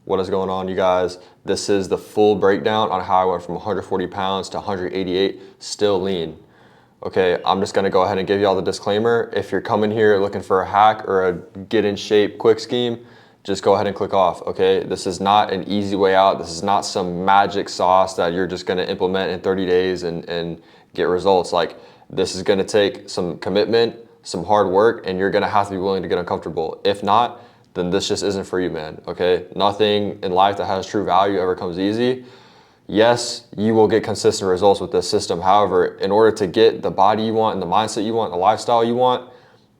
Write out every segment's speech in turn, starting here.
What is going on, you guys? This is the full breakdown on how I went from 140 pounds to 188, still lean. Okay, I'm just gonna go ahead and give you all the disclaimer. If you're coming here looking for a hack or a get in shape quick scheme, just go ahead and click off, okay? This is not an easy way out. This is not some magic sauce that you're just gonna implement in 30 days and get results. Like, this is gonna take some commitment, some hard work, and you're gonna have to be willing to get uncomfortable. If not, then this just isn't for you, man, okay? Nothing in life that has true value ever comes easy. Yes, you will get consistent results with this system. However, in order to get the body you want and the mindset you want, the lifestyle you want,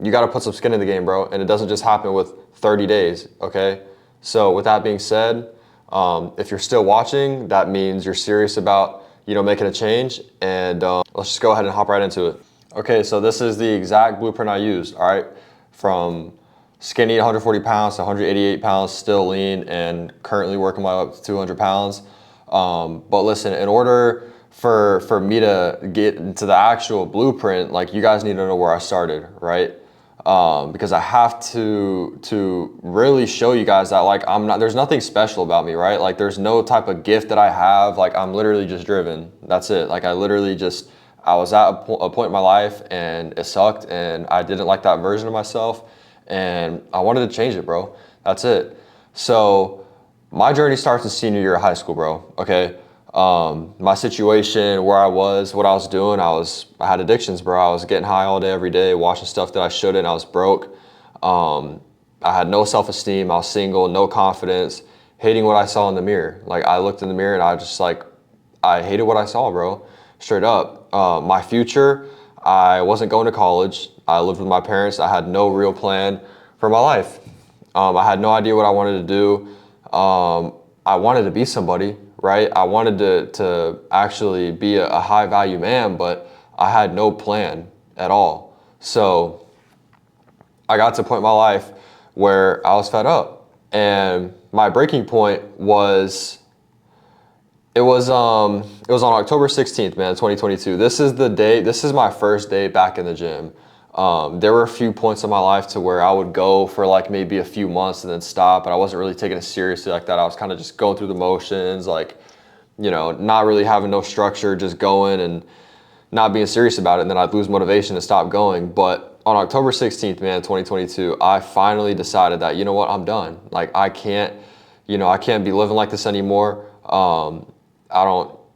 you gotta put some skin in the game, bro. And it doesn't just happen with 30 days, okay? So with that being said, if you're still watching, that means you're serious about, making a change. And let's just go ahead and hop right into it. Okay, so this is the exact blueprint I used, all right? From skinny 140 pounds to 188 pounds, still lean, and currently working my way up to 200 pounds. But listen, in order for me to get into the actual blueprint, like, you guys need to know where I started, right? Because I have to really show you guys that, like, there's nothing special about me, right? Like, there's no type of gift that I have. Like, I'm literally just driven. That's it. Like, I was at a point in my life and it sucked and I didn't like that version of myself. And I wanted to change it, bro. That's it. So my journey starts in senior year of high school, bro. Okay. My situation, where I was, what I was doing, I had addictions, bro. I was getting high all day, every day, watching stuff that I shouldn't. I was broke. I had no self-esteem. I was single, no confidence, hating what I saw in the mirror. Like, I looked in the mirror and I hated what I saw, bro. Straight up. My future, I wasn't going to college. I lived with my parents. I had no real plan for my life. I had no idea what I wanted to do. I wanted to be somebody, right? I wanted to actually be a high value man, but I had no plan at all. So I got to a point in my life where I was fed up, and my breaking point was, it was on October 16th, man, 2022. This is my first day back in the gym. There were a few points in my life to where I would go for like maybe a few months and then stop, and I wasn't really taking it seriously like that. I was kind of just going through the motions, like, not really having no structure, just going and not being serious about it. And then I'd lose motivation and stop going. But on October 16th, man, 2022, I finally decided that, you know what, I'm done. Like, I can't be living like this anymore.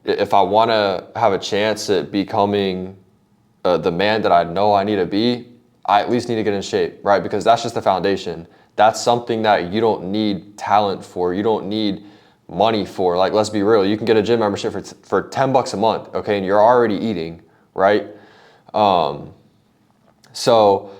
If I want to have a chance at becoming the man that I know I need to be, I at least need to get in shape, right? Because that's just the foundation. That's something that you don't need talent for. You don't need money for. Like, let's be real. You can get a gym membership for 10 bucks a month, okay? And you're already eating, right? So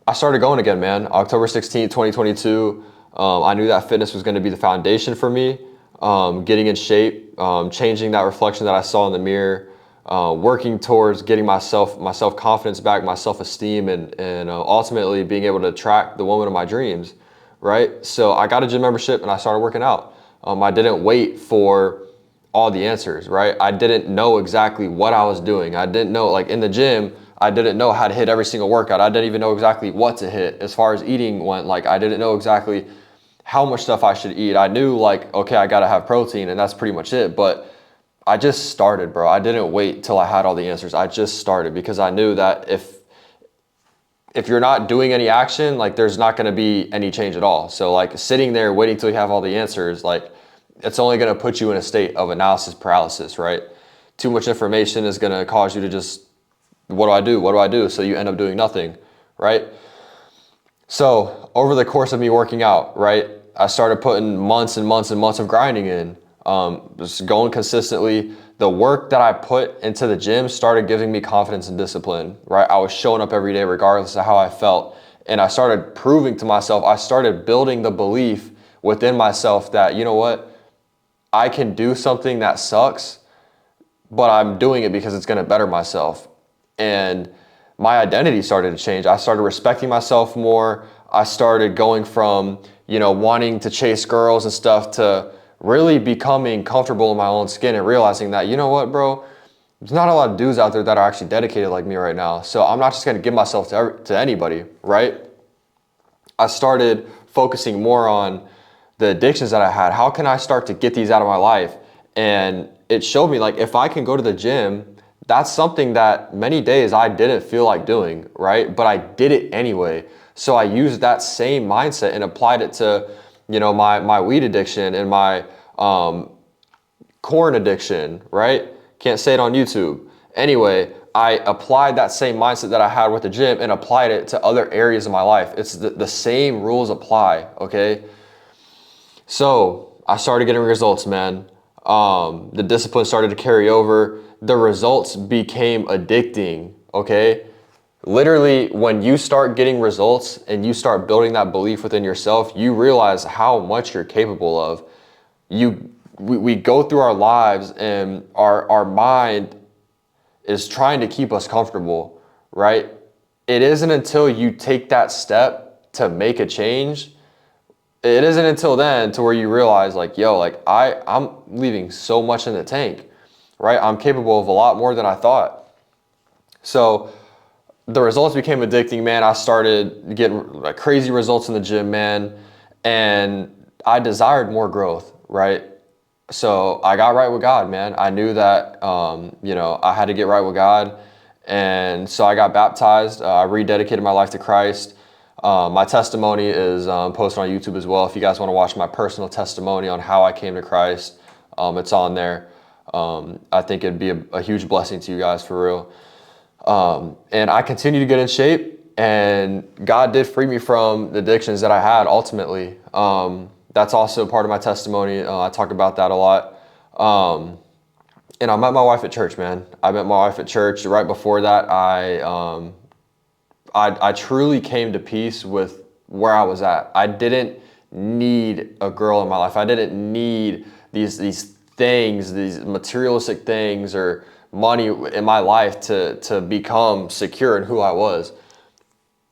I started going again, man. October 16th, 2022. I knew that fitness was going to be the foundation for me. Getting in shape, changing that reflection that I saw in the mirror, working towards getting my self-confidence back, my self-esteem, and ultimately being able to attract the woman of my dreams, right? So I got a gym membership and I started working out. I didn't wait for all the answers, right? I didn't know exactly what I was doing. I didn't know, like, in the gym, I didn't know how to hit every single workout. I didn't even know exactly what to hit as far as eating went. Like, I didn't know exactly how much stuff I should eat. I knew, like, okay, I gotta have protein and that's pretty much it. But I just started, bro. I didn't wait till I had all the answers. I just started because I knew that if you're not doing any action, like, there's not gonna be any change at all. So, like, sitting there waiting till you have all the answers, like, it's only gonna put you in a state of analysis paralysis, right? Too much information is gonna cause you to just, what do I do? What do I do? So you end up doing nothing, right? So over the course of me working out, right, I started putting months and months and months of grinding in, just going consistently. The work that I put into the gym started giving me confidence and discipline, right? I was showing up every day regardless of how I felt. And I started proving to myself, I started building the belief within myself that, you know what, I can do something that sucks, but I'm doing it because it's going to better myself. And my identity started to change. I started respecting myself more. I started going from, wanting to chase girls and stuff to really becoming comfortable in my own skin and realizing that, you know what, bro, there's not a lot of dudes out there that are actually dedicated like me right now. So I'm not just going to give myself to anybody, right? I started focusing more on the addictions that I had, how can I start to get these out of my life? And it showed me like, if I can go to the gym, that's something that many days I didn't feel like doing, right? But I did it anyway. So I used that same mindset and applied it to, you know, my weed addiction and my corn addiction, right? Can't say it on YouTube. Anyway, I applied that same mindset that I had with the gym and applied it to other areas of my life. It's the same rules apply, okay? So I started getting results, man. The discipline started to carry over. The results became addicting, okay? Literally, when you start getting results and you start building that belief within yourself, you realize how much you're capable of. We go through our lives and our mind is trying to keep us comfortable, right? It isn't until you take that step to make a change, it isn't until then to where you realize like, yo, like I'm leaving so much in the tank, right? I'm capable of a lot more than I thought. So the results became addicting, man. I started getting like crazy results in the gym, man. And I desired more growth, right? So I got right with God, man. I knew that, you know, I had to get right with God. And so I got baptized. I rededicated my life to Christ. My testimony is posted on YouTube as well. If you guys want to watch my personal testimony on how I came to Christ, it's on there. I think it'd be a huge blessing to you guys for real. And I continued to get in shape, and God did free me from the addictions that I had ultimately. That's also part of my testimony. I talk about that a lot. And I met my wife at church, man. I met my wife at church. Right before that, I truly came to peace with where I was at. I didn't need a girl in my life. I didn't need these things, these materialistic things or money in my life to become secure in who I was.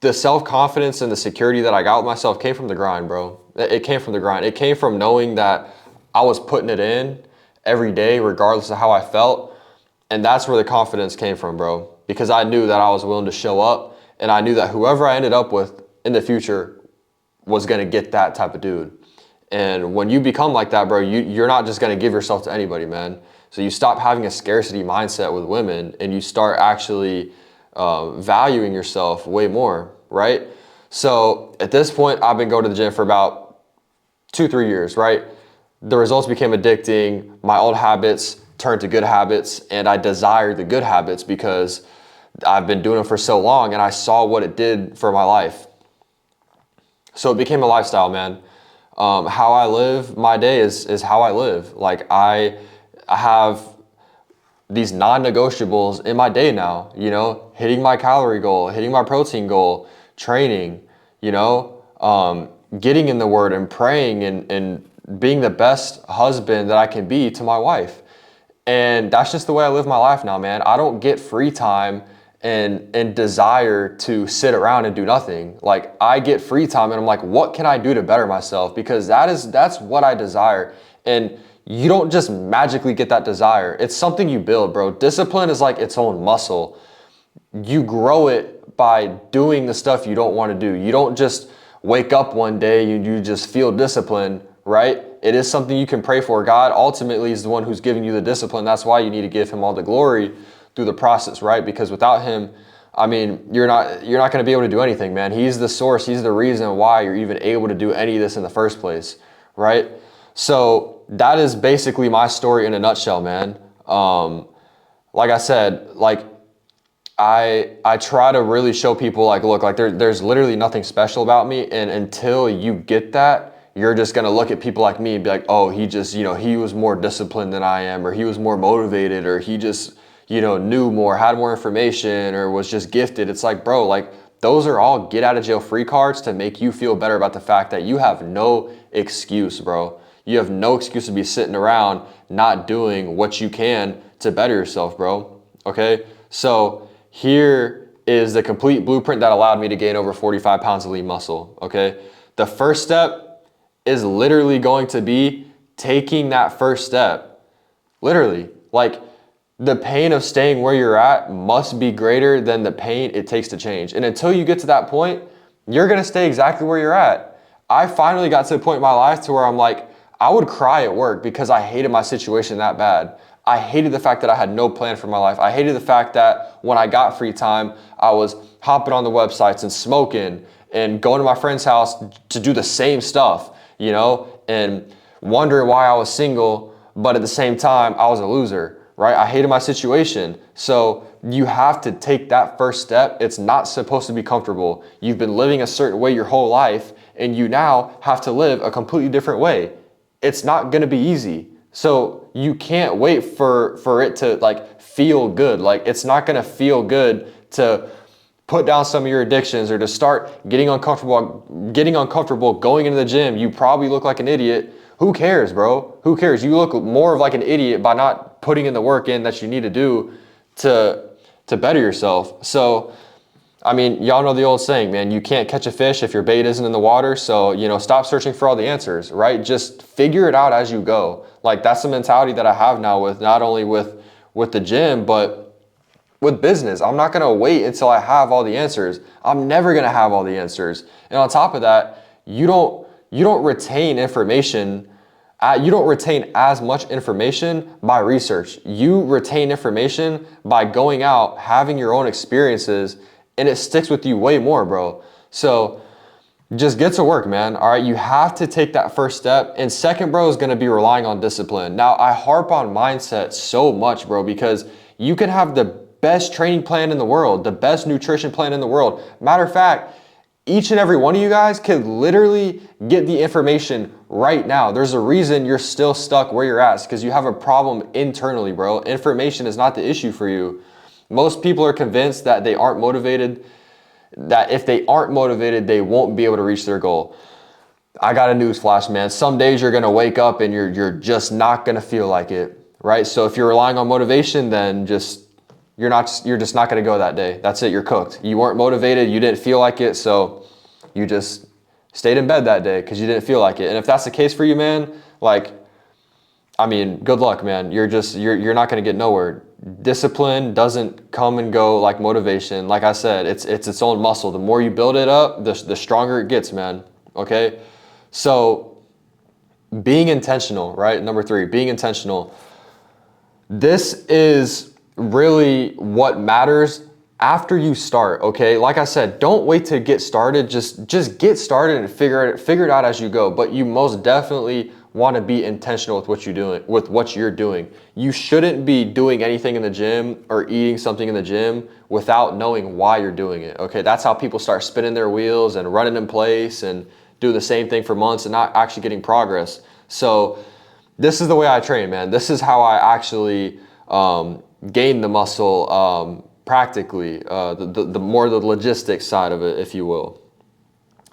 The self-confidence and the security that I got with myself came from the grind, bro. It came from the grind. It came from knowing that I was putting it in every day, regardless of how I felt. And that's where the confidence came from, bro. Because I knew that I was willing to show up, and I knew that whoever I ended up with in the future was going to get that type of dude. And when you become like that, bro, you're not just going to give yourself to anybody, man. So you stop having a scarcity mindset with women, and you start actually valuing yourself way more, right? So at this point, I've been going to the gym for about 2-3 years, right? The results became addicting. My old habits turned to good habits, and I desired the good habits because I've been doing it for so long, and I saw what it did for my life. So it became a lifestyle, man. How I live my day is how I live. Like I have these non-negotiables in my day now, you know, hitting my calorie goal, hitting my protein goal, training, you know, getting in the word and praying and being the best husband that I can be to my wife. And that's just the way I live my life now, man. I don't get free time and desire to sit around and do nothing. Like I get free time and I'm like, what can I do to better myself? Because that's what I desire. And you don't just magically get that desire. It's something you build, bro. Discipline is like its own muscle. You grow it by doing the stuff you don't want to do. You don't just wake up one day and you just feel discipline, right? It is something you can pray for. God ultimately is the one who's giving you the discipline. That's why you need to give him all the glory through the process, right? Because without him, I mean, you're not going to be able to do anything, man. He's the source. He's the reason why you're even able to do any of this in the first place, right? So that is basically my story in a nutshell, man. Like I said, like I try to really show people like, look, like there's literally nothing special about me. And until you get that, you're just going to look at people like me and be like, oh, he just, you know, he was more disciplined than I am, or he was more motivated, or he just, you know, knew more, had more information, or was just gifted. It's like, bro, like those are all get out of jail free cards to make you feel better about the fact that you have no excuse, bro. You have no excuse to be sitting around not doing what you can to better yourself, bro. Okay. So here is the complete blueprint that allowed me to gain over 45 pounds of lean muscle. Okay. The first step is literally going to be taking that first step. Literally, like the pain of staying where you're at must be greater than the pain it takes to change. And until you get to that point, you're going to stay exactly where you're at. I finally got to the point in my life to where I'm like, I would cry at work because I hated my situation that bad. I hated the fact that I had no plan for my life. I hated the fact that when I got free time, I was hopping on the websites and smoking and going to my friend's house to do the same stuff, you know, and wondering why I was single, but at the same time, I was a loser, right? I hated my situation. So you have to take that first step. It's not supposed to be comfortable. You've been living a certain way your whole life, and you now have to live a completely different way. It's not gonna be easy. So you can't wait for it to like feel good. Like it's not gonna feel good to put down some of your addictions or to start getting uncomfortable going into the gym. You probably look like an idiot. Who cares, bro? Who cares? You look more of like an idiot by not putting in the work in that you need to do to better yourself. So, I mean, y'all know the old saying, man, you can't catch a fish if your bait isn't in the water. So, you know, stop searching for all the answers, right? Just figure it out as you go. Like that's the mentality that I have now with not only with the gym, but with business. I'm not gonna wait until I have all the answers. I'm never gonna have all the answers. And on top of that, you don't retain information. You don't retain as much information by research. You retain information by going out, having your own experiences, and it sticks with you way more, bro. So just get to work, man. All right, you have to take that first step. And second, bro, is gonna be relying on discipline. Now, I harp on mindset so much, bro, because you can have the best training plan in the world, the best nutrition plan in the world. Matter of fact, each and every one of you guys could literally get the information right now. There's a reason you're still stuck where you're at. It's because you have a problem internally, bro. Information is not the issue for you. Most people are convinced that they aren't motivated, that if they aren't motivated, they won't be able to reach their goal. I got a news flash, man. Some days you're gonna wake up and you're just not gonna feel like it, right? So if you're relying on motivation, then you're just not gonna go that day. That's it, you're cooked. You weren't motivated, you didn't feel like it, so you just stayed in bed that day because you didn't feel like it. And if that's the case for you, man, like, I mean, good luck, man. You're not gonna get nowhere. Discipline doesn't come and go like motivation. Like I said, it's its own muscle. The more you build it up, the stronger it gets, man. Okay? So being intentional, right? Number 3, being intentional. This is really what matters after you start, okay? Like I said, don't wait to get started. Just get started and figure it out as you go. But you most definitely want to be intentional with what you're doing. You shouldn't be doing anything in the gym or eating something in the gym without knowing why you're doing it. Okay, that's how people start spinning their wheels and running in place and do the same thing for months and not actually getting progress. So this is the way I train, man. This is how I actually gain the muscle practically, the more the logistics side of it, if you will.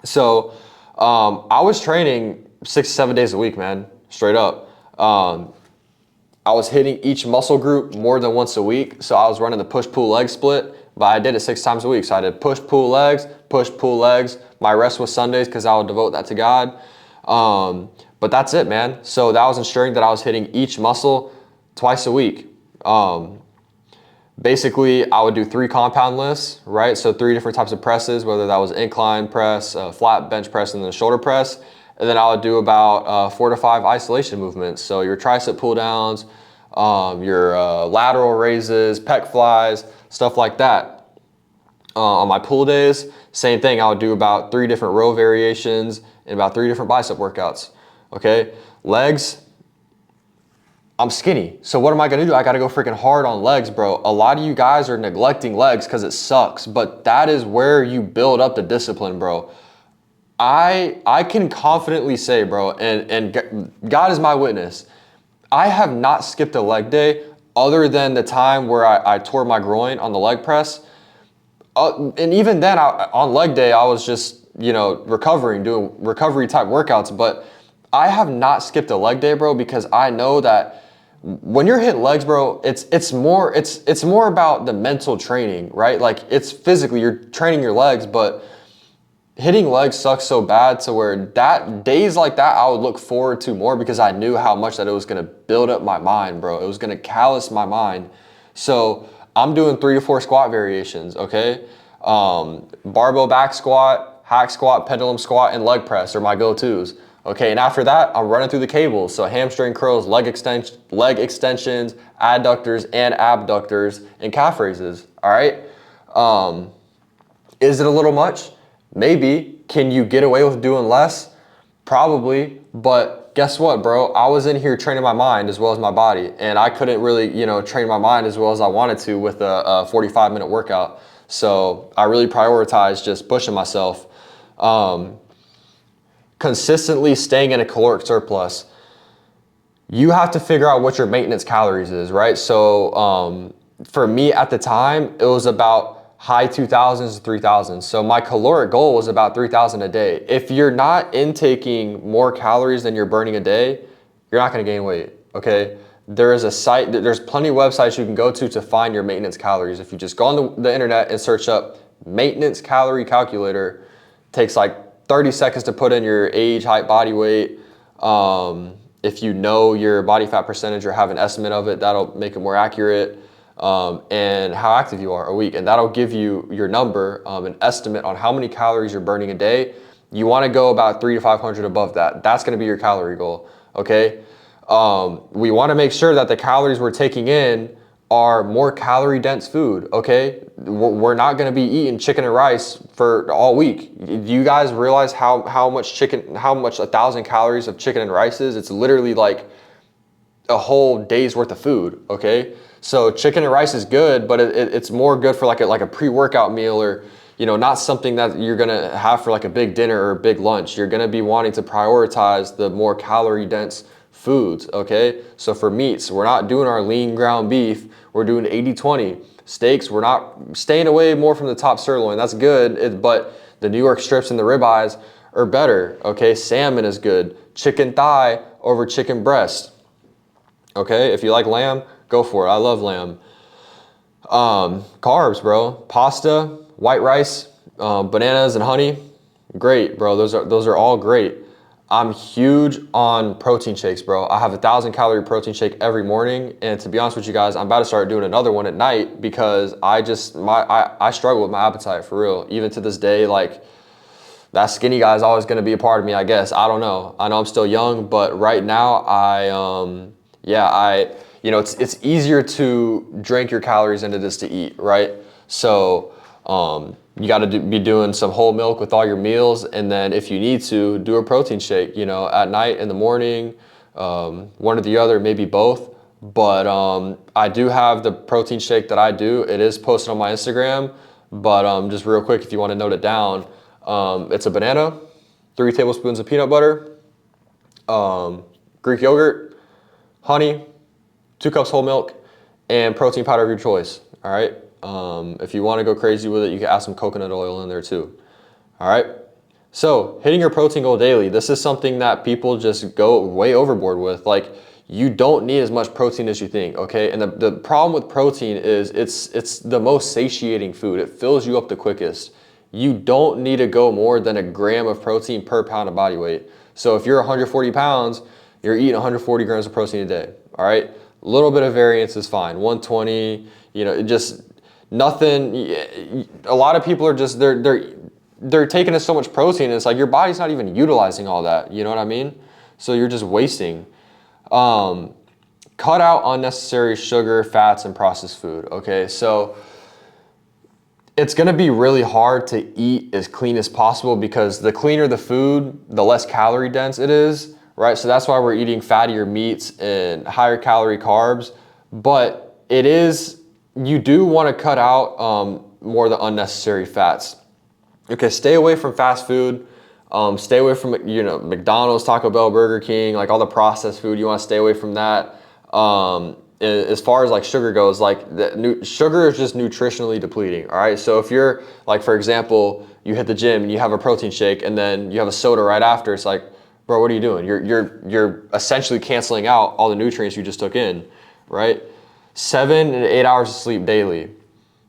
So I was training 6 to 7 days a week, man, straight up. I was hitting each muscle group more than once a week. So I was running the push-pull leg split, but I did it 6 times a week. So I did push-pull legs, push-pull legs. My rest was Sundays because I would devote that to God. But that's it, man. So that was ensuring that I was hitting each muscle twice a week. Basically, I would do 3 compound lifts, right? So 3 different types of presses, whether that was incline press, flat bench press, and then shoulder press. And then I would do about 4 to 5 isolation movements. So your tricep pull downs, your lateral raises, pec flies, stuff like that. On my pull days, same thing. I would do about 3 different row variations and about 3 different bicep workouts. Okay, legs. I'm skinny, so what am I gonna do? I gotta go freaking hard on legs, bro. A lot of you guys are neglecting legs because it sucks, but that is where you build up the discipline, bro. I can confidently say, bro, and God is my witness, I have not skipped a leg day other than the time where I tore my groin on the leg press. And even then, on leg day, I was just, you know, doing recovery type workouts, but I have not skipped a leg day, bro, because I know that when you're hitting legs, bro, it's more about the mental training, right? Like it's physically, you're training your legs, but hitting legs sucks so bad to where days like that, I would look forward to more because I knew how much that it was going to build up my mind, bro. It was going to callous my mind. So I'm doing 3 to 4 squat variations. Okay. Barbell back squat, hack squat, pendulum squat, and leg press are my go-tos. Okay, and after that, I'm running through the cables. So hamstring curls, leg extensions, adductors and abductors, and calf raises, all right? Is it a little much? Maybe. Can you get away with doing less? Probably, but guess what, bro? I was in here training my mind as well as my body, and I couldn't really, train my mind as well as I wanted to with a 45-minute workout. So I really prioritized just pushing myself. Consistently staying in a caloric surplus. You have to figure out what your maintenance calories is, right? So for me at the time, it was about high 2000s to 3000s. So my caloric goal was about 3000 a day. If you're not intaking more calories than you're burning a day, you're not gonna gain weight, okay? There is a site, there's plenty of websites you can go to find your maintenance calories. If you just go on the internet and search up maintenance calorie calculator, it takes like 30 seconds to put in your age, height, body weight. If you know your body fat percentage or have an estimate of it, that'll make it more accurate. And how active you are a week. And that'll give you your number, an estimate on how many calories you're burning a day. You wanna go about 300 to 500 above that. That's gonna be your calorie goal, okay? We wanna make sure that the calories we're taking in are more calorie dense food, okay? We're not gonna be eating chicken and rice for all week. Do you guys realize how much 1,000 calories of chicken and rice is? It's literally like a whole day's worth of food, okay? So chicken and rice is good, but it's more good for like a pre-workout meal, or not something that you're gonna have for like a big dinner or a big lunch. You're gonna be wanting to prioritize the more calorie dense foods, okay? So for meats, we're not doing our lean ground beef, we're doing 80-20. Steaks, we're not staying away more from the top sirloin. That's good, but the New York strips and the ribeyes are better, okay? Salmon is good. Chicken thigh over chicken breast, okay? If you like lamb, go for it. I love lamb. Carbs, bro. Pasta, white rice, bananas and honey, great, bro. Those are all great. I'm huge on protein shakes, bro. I have 1,000 calorie protein shake every morning. And to be honest with you guys, I'm about to start doing another one at night because I struggle with my appetite for real. Even to this day, like that skinny guy is always gonna be a part of me, I guess. I don't know. I know I'm still young, but right now it's easier to drink your calories into this to eat, right? So you got to be doing some whole milk with all your meals, and then if you need to, do a protein shake, at night, in the morning, one or the other, maybe both. But I do have the protein shake that I do. It is posted on my Instagram, but just real quick, if you want to note it down, it's a banana, 3 tablespoons of peanut butter, Greek yogurt, honey, 2 cups whole milk, and protein powder of your choice, all right? If you want to go crazy with it, you can add some coconut oil in there too, all right? So hitting your protein goal daily, this is something that people just go way overboard with. Like, you don't need as much protein as you think, okay? And the problem with protein is it's the most satiating food. It fills you up the quickest. You don't need to go more than a gram of protein per pound of body weight. So if you're 140 pounds, you're eating 140 grams of protein a day, all right? A little bit of variance is fine. 120, just nothing. A lot of people are just, they're taking in so much protein, and it's like your body's not even utilizing all that, you know what I mean? So you're just wasting. Cut out unnecessary sugar, fats, and processed food, okay? So it's gonna be really hard to eat as clean as possible because the cleaner the food, the less calorie dense it is, right? So that's why we're eating fattier meats and higher calorie carbs. But you do wanna cut out more of the unnecessary fats. Okay, stay away from fast food. Stay away from McDonald's, Taco Bell, Burger King, like all the processed food. You wanna stay away from that. As far as like sugar goes, like sugar is just nutritionally depleting, all right? So if you're like, for example, you hit the gym and you have a protein shake and then you have a soda right after, it's like, bro, what are you doing? You're essentially canceling out all the nutrients you just took in, right? 7 to 8 hours of sleep daily.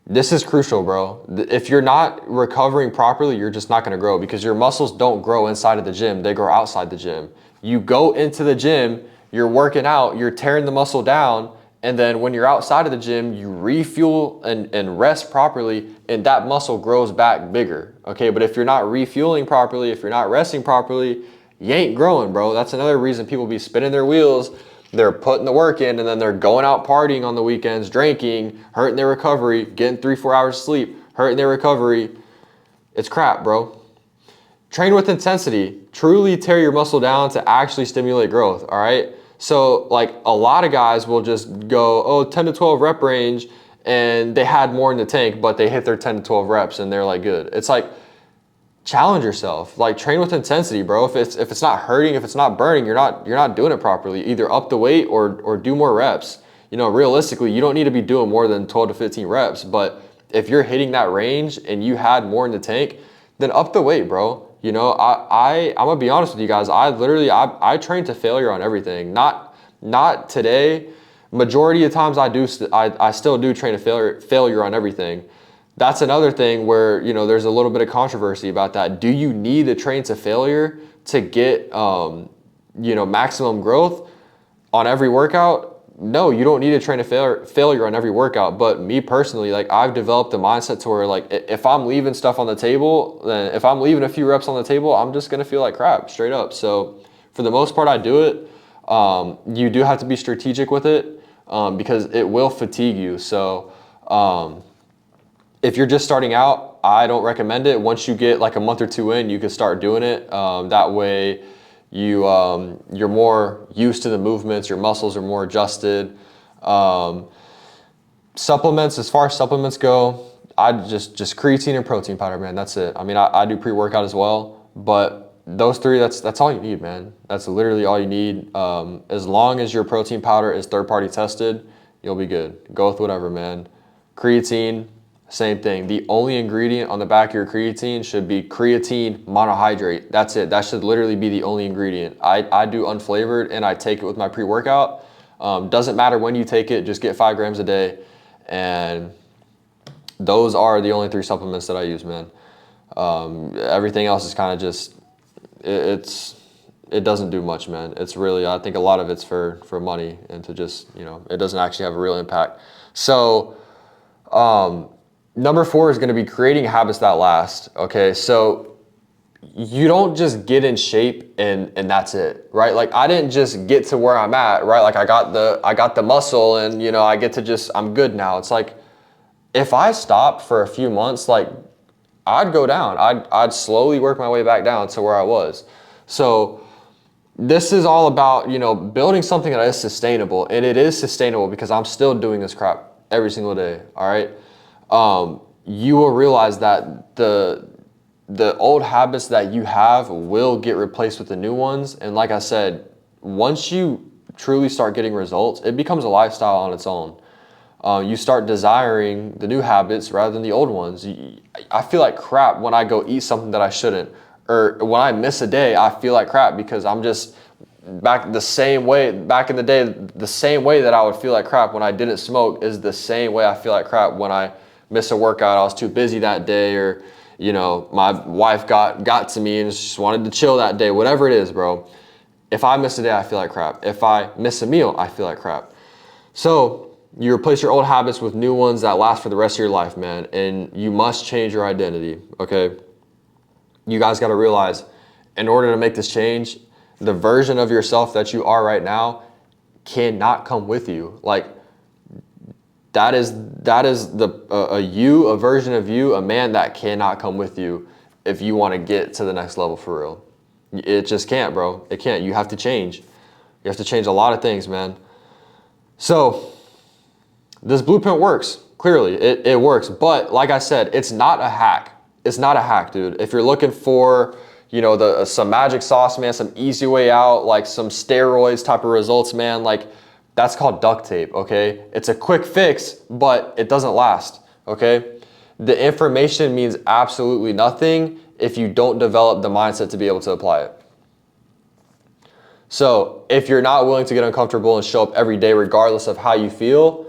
This is crucial, bro. If you're not recovering properly, you're just not gonna grow because your muscles don't grow inside of the gym, they grow outside the gym. You go into the gym, you're working out, you're tearing the muscle down, And then when you're outside of the gym, you refuel and rest properly, and that muscle grows back bigger, okay? But if you're not refueling properly, if you're not resting properly, you ain't growing, bro. That's another reason people be spinning their wheels. They're putting the work in, and then they're going out partying on the weekends, drinking, hurting their recovery, getting 3-4 hours of sleep, hurting their recovery. It's crap, bro. Train with intensity. Truly tear your muscle down to actually stimulate growth, all right? So like a lot of guys will just go, oh, 10 to 12 rep range, and they had more in the tank, but they hit their 10 to 12 reps and they're like good. It's like, challenge yourself. Like, train with intensity, bro. If it's not hurting, if it's not burning, you're not doing it properly. Either up the weight or do more reps. You know, realistically, you don't need to be doing more than 12 to 15 reps, but if you're hitting that range and you had more in the tank, then up the weight, bro. You know, I'm gonna be honest with you guys. I train to failure on everything. Not today. Majority of times I still do train to failure on everything. That's another thing where, you know, there's a little bit of controversy about that. Do you need to train to failure to get you know, maximum growth on every workout? No, you don't need to train to failure on every workout. But me personally, like, I've developed a mindset to where, like, if I'm leaving stuff on the table, then if I'm leaving a few reps on the table, I'm just gonna feel like crap, straight up. So for the most part, I do it. You do have to be strategic with it because it will fatigue you. So if you're just starting out, I don't recommend it. Once you get like a month or two in, you can start doing it. That way you're more used to the movements, your muscles are more adjusted. Supplements, as far as supplements go, I just creatine and protein powder, man. That's it. I mean, I do pre-workout as well, but those three, that's all you need, man. That's literally all you need. As long as your protein powder is third-party tested, you'll be good. Go with whatever, man. Creatine, same thing. The only ingredient on the back of your creatine should be creatine monohydrate. That's it. That should literally be the only ingredient. I do unflavored and I take it with my pre-workout. Doesn't matter when you take it, just get 5 grams a day. And those are the only 3 supplements that I use, man. Everything else is kind of just, it doesn't do much, man. It's really, I think a lot of it's for money and to just, you know, it doesn't actually have a real impact. So, number 4 is going to be creating habits that last. Okay, so you don't just get in shape and that's it, right? Like, I didn't just get to where I'm at, right? Like, I got the muscle and, you know, I get to just, I'm good now. It's like, if I stopped for a few months, like, I'd go down. I'd slowly work my way back down to where I was. So this is all about, you know, building something that is sustainable, and it is sustainable because I'm still doing this crap every single day. All right. You will realize that the old habits that you have will get replaced with the new ones. And like I said, once you truly start getting results, it becomes a lifestyle on its own. You start desiring the new habits rather than the old ones. I feel like crap when I go eat something that I shouldn't, or when I miss a day, I feel like crap because I'm just back in the day, the same way that I would feel like crap when I didn't smoke is the same way I feel like crap when I miss a workout. I was too busy that day, or, you know, my wife got to me and just wanted to chill that day, whatever it is, bro. If I miss a day, I feel like crap. If I miss a meal, I feel like crap. So you replace your old habits with new ones that last for the rest of your life, man. And you must change your identity, okay? You guys got to realize, in order to make this change, the version of yourself that you are right now cannot come with you. Like, that is a version of you, a man that cannot come with you if you want to get to the next level for real. It just can't, bro. It can't. You have to change. You have to change a lot of things, man. So this blueprint works. Clearly, it works. But like I said, it's not a hack. It's not a hack, dude. If you're looking for, you know, some magic sauce, man, some easy way out, like some steroids type of results, man, like, that's called duct tape, okay? It's a quick fix, but it doesn't last, okay? The information means absolutely nothing if you don't develop the mindset to be able to apply it. So if you're not willing to get uncomfortable and show up every day regardless of how you feel,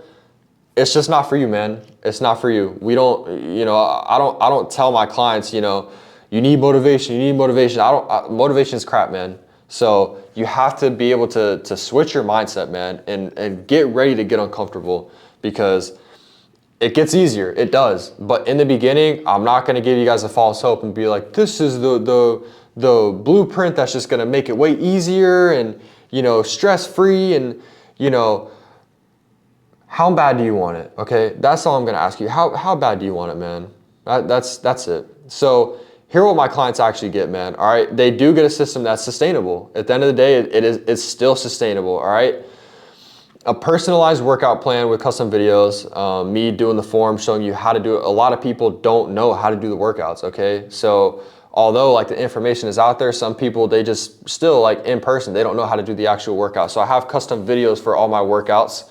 it's just not for you, man. It's not for you. We don't, you know, I don't tell my clients, you know, you need motivation, you need motivation. Motivation is crap, man. So you have to be able to switch your mindset, man, and get ready to get uncomfortable, because it gets easier. It does. But in the beginning, I'm not going to give you guys a false hope and be like, this is the blueprint that's just going to make it way easier and, stress-free. And, how bad do you want it? Okay. That's all I'm going to ask you. How bad do you want it, man? That's it. So here are what my clients actually get, man. All right. They do get a system that's sustainable. At the end of the day, it's still sustainable. All right. A personalized workout plan with custom videos, me doing the form, showing you how to do it. A lot of people don't know how to do the workouts, okay? So although like the information is out there, some people, they just still like in person, they don't know how to do the actual workout. So I have custom videos for all my workouts,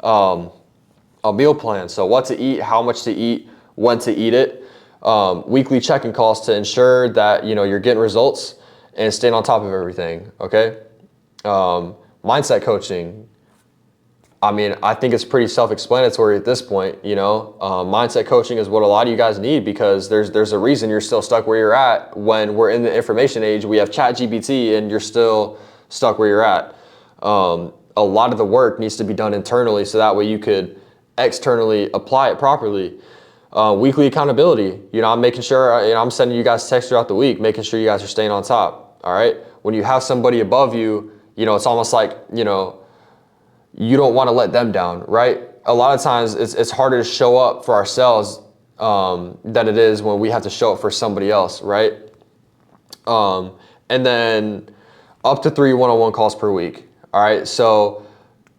a meal plan. So what to eat, how much to eat, when to eat it, weekly check-in calls to ensure that, you're getting results and staying on top of everything, okay? Mindset coaching. I mean, I think it's pretty self-explanatory at this point, mindset coaching is what a lot of you guys need, because there's a reason you're still stuck where you're at. When we're in the information age, we have ChatGPT and you're still stuck where you're at. A lot of the work needs to be done internally, so that way you could externally apply it properly. Weekly accountability, I'm making sure, I'm sending you guys texts throughout the week, making sure you guys are staying on top. All right. When you have somebody above you, it's almost like, you don't want to let them down, right? A lot of times it's harder to show up for ourselves than it is when we have to show up for somebody else, right? And then up to 3 one-on-one calls per week. All right. So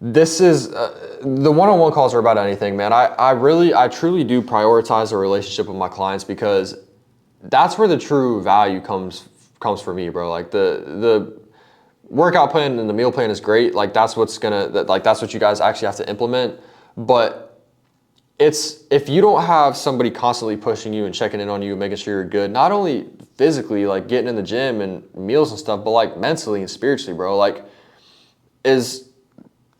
this is the one-on-one calls are about anything, man. I truly do prioritize a relationship with my clients, because that's where the true value comes for me, bro. Like the workout plan and the meal plan is great. Like that's what you guys actually have to implement. But if you don't have somebody constantly pushing you and checking in on you, making sure you're good, not only physically, like getting in the gym and meals and stuff, but like mentally and spiritually, bro, like is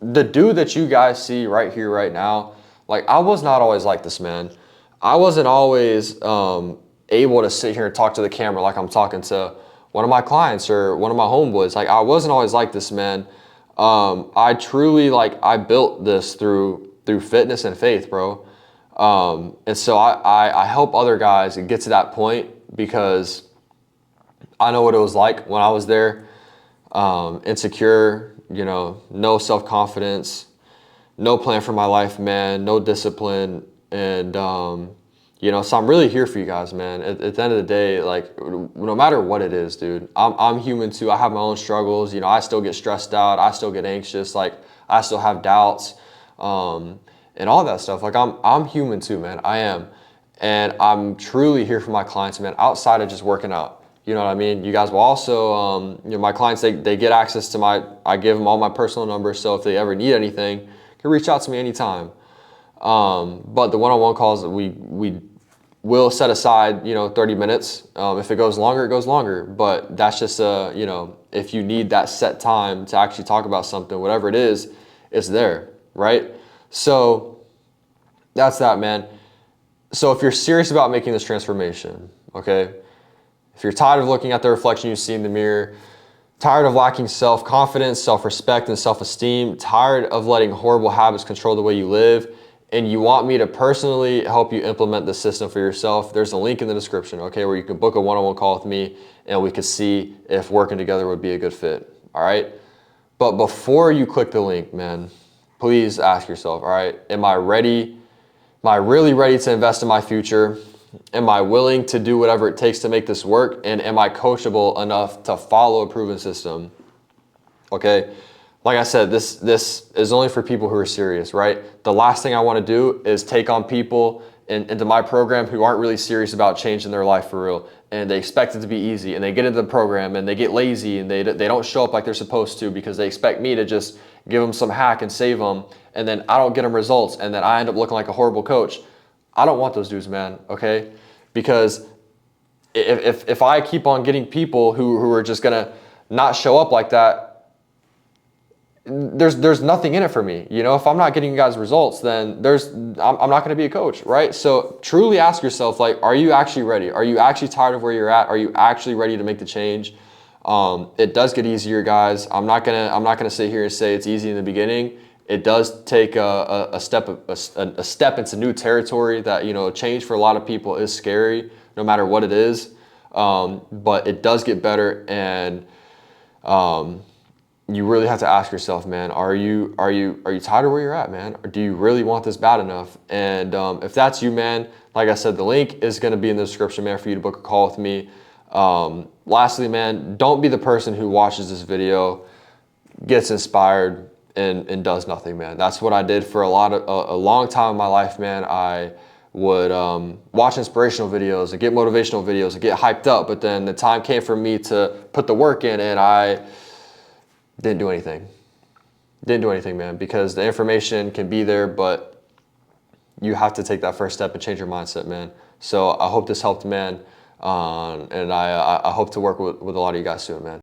the dude that you guys see right here, right now. Like I was not always like this, man. I wasn't always able to sit here and talk to the camera like I'm talking to one of my clients or one of my homeboys. Like I wasn't always like this, man. I truly I built this through fitness and faith, bro. And so I help other guys get to that point, because I know what it was like when I was there. Insecure, no self-confidence, no plan for my life, man, no discipline. And, so I'm really here for you guys, man. At the end of the day, like no matter what it is, dude, I'm human too. I have my own struggles. I still get stressed out. I still get anxious. Like I still have doubts, and all that stuff. Like I'm human too, man. I am. And I'm truly here for my clients, man, outside of just working out. You know what I mean? You guys will also, my clients, they get access to I give them all my personal numbers. So if they ever need anything, you can reach out to me anytime. But the one-on-one calls, we will set aside, 30 minutes. If it goes longer, it goes longer. But that's just, if you need that set time to actually talk about something, whatever it is, it's there, right? So that's that, man. So if you're serious about making this transformation, okay, if you're tired of looking at the reflection you see in the mirror, tired of lacking self-confidence, self-respect, and self-esteem, tired of letting horrible habits control the way you live, and you want me to personally help you implement the system for yourself, there's a link in the description, okay, where you can book a one-on-one call with me and we can see if working together would be a good fit, all right? But before you click the link, man, please ask yourself, all right, am I ready? Am I really ready to invest in my future? Am I willing to do whatever it takes to make this work? And am I coachable enough to follow a proven system? Okay. Like I said, this is only for people who are serious, right? The last thing I want to do is take on people into my program who aren't really serious about changing their life for real. And they expect it to be easy, and they get into the program and they get lazy and they don't show up like they're supposed to, because they expect me to just give them some hack and save them. And then I don't get them results. And then I end up looking like a horrible coach. I don't want those dudes, man. Okay. Because if I keep on getting people who are just going to not show up like that, there's nothing in it for me. If I'm not getting you guys results, then I'm not going to be a coach, right? So truly ask yourself, like, are you actually ready? Are you actually tired of where you're at? Are you actually ready to make the change? It does get easier, guys. I'm not gonna sit here and say it's easy in the beginning. It does take a step into new territory that, you know, change for a lot of people is scary, no matter what it is. But it does get better, and you really have to ask yourself, man, are you tired of where you're at, man? Or do you really want this bad enough? And if that's you, man, like I said, the link is going to be in the description, man, for you to book a call with me. Lastly, man, don't be the person who watches this video, gets inspired, and does nothing, man. That's what I did for a long time in my life, man. I would watch inspirational videos and get motivational videos and get hyped up, but then the time came for me to put the work in, and I didn't do anything. Didn't do anything, man, because the information can be there, but you have to take that first step and change your mindset, man. So I hope this helped, man. And I hope to work with a lot of you guys soon, man.